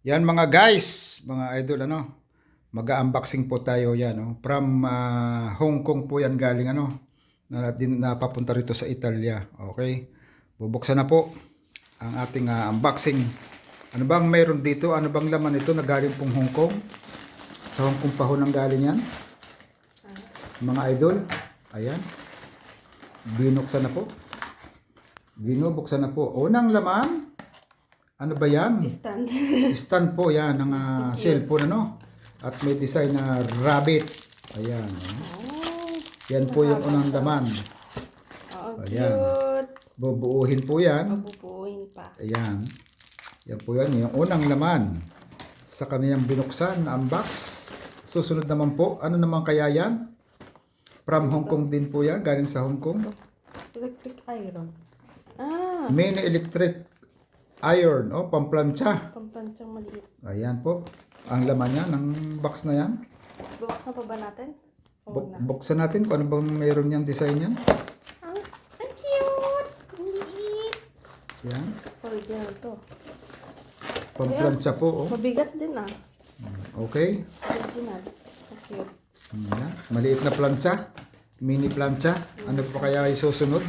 Yan mga guys, mga idol, mag-unboxing po tayo yan, from Hong Kong po yan galing, napapunta rito sa Italia. Okay, bubuksan na po ang ating unboxing. Ano bang mayroon dito? Ano bang laman ito na galing pong Hong Kong? Sa Hong Kong pa ho nang galing yan, mga idol. Ayan, binuksan na po. Binubuksan na po. Unang laman, ano ba yan? Stand. Stand po yan ng cellphone, At may design na rabbit. Ayan. Yan po yung unang laman. Oh, ayan. Cute. Bubuuhin po yan. Bubuuhin pa. Ayan. Yan po yan. Yung unang laman. Sa kaniyang binuksan na unbox. Susunod naman po. Ano naman kaya yan? From Hong Kong din po yan. Galing sa Hong Kong. Electric iron. Mini electric iron. Pamplansya. Pampansyang maliit. Ayan po. Ang laman niya ng box na yan. Bubuksan pa ba natin? Buksan natin kung ano bang mayroon niyang design yan. Ang cute! Ang liit! Yan. Original to. Pamplansya po. Mabigat din Okay. Original. Ang cute. Yan. Maliit na plancha. Mini plancha. Ano pa kaya isusunod?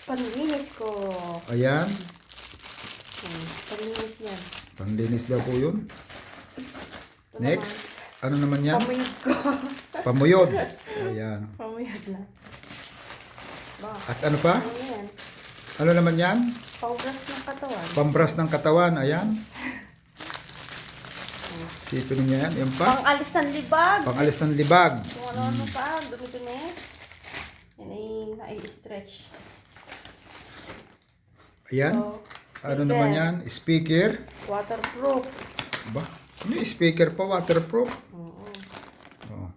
Panlinis ko. Ayan. Panlinis yan. Panlinis daw po yun. Next. Ano naman yan? Pamuyod ko. Pamuyod. Ayan. Pamuyod na. Ba? At ano pa? Ano yan? Ano naman yan? Pang-brush ng katawan. Pambras ng katawan. Ayan. Sipin niya yan. Yan pa. Pang-alis ng libag. Pangalis ng libag. Kung ano-ano pa, dumi-dumi. Yan ay stretch. Ayan. So, Ano naman yan? Speaker. Waterproof. Ba? Ano yung speaker pa? Waterproof? Oo. Oh.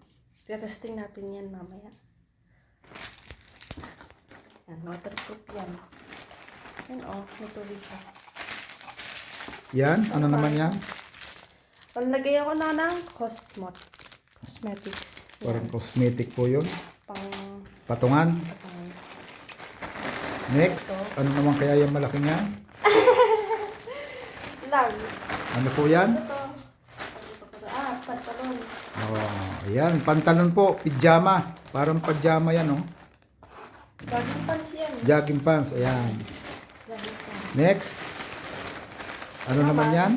Testing natin yan mamaya. Yan, waterproof yan. Yan may tubig pa. Yan. Ano naman yan? Panlagay ako na ng cosmetics. Parang cosmetic po yun. Pang Patungan. Next. Ano naman kaya yung malaking yan? lang. Ano po yan? Ito. Pantalon. Oh, ayan. Pantalon po. Pijama. Parang pajama yan, Jogging pants yan. Jogging pants. Ayan. Jogging pants. Next. Ano naman yan?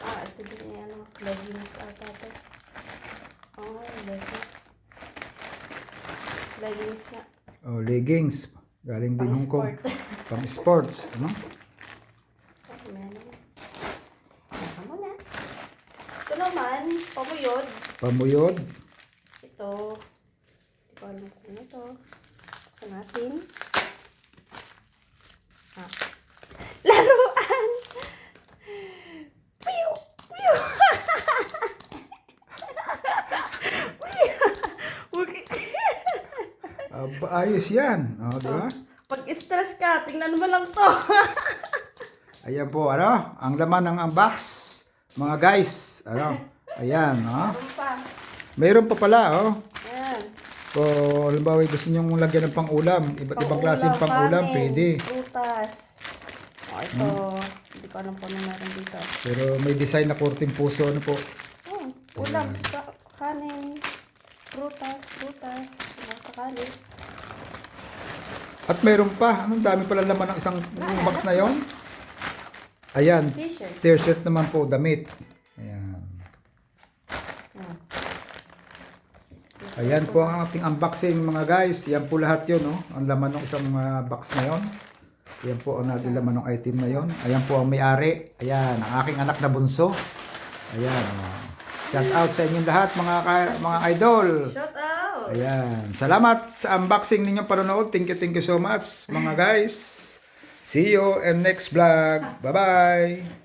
Ito din yan. Leggings ata ito. Leggings. Leggings nga. Oh, leggings. Galing din Hong Kong. Pang sports. Ano? Ito naman, pamuyod. Pamuyod. Ito. Hindi ko alam kung ano ito. Ito natin. Laruan! Piu! Piu! Ayos yan. Oh, di ba? Pag stress ka, tingnan mo lang to. Ayan po, ang laman ng unbox. Mga guys, ayan, Meron pa. Mayroon pa pala, Ayan. Kung halimbawa gusto nyo lagyan ng pang-ulam, iba't ibang klaseng pang-ulam, kanin, pwede. Prutas. Ito. Hindi ko alam kung ano meron dito. Pero may design na korting puso, Ulam, kanin, prutas, mga sakali. At mayroon pa, anong dami pala laman ng isang box na yon. Ayan, T-shirt. t-shirt naman po, damit. Ayan. Ayan po ang ating unboxing mga guys. Yan po lahat yun, ang laman ng isang box na yon. Yan po ang natin laman ng item na yon. Ayan po ang may-ari. Ayan, ang aking anak na bunso. Ayan. Shout out sa inyong lahat mga idol. Shout out! Ayan. Salamat sa unboxing ninyong panonood. Thank you so much mga guys. See you in next vlog. Bye-bye.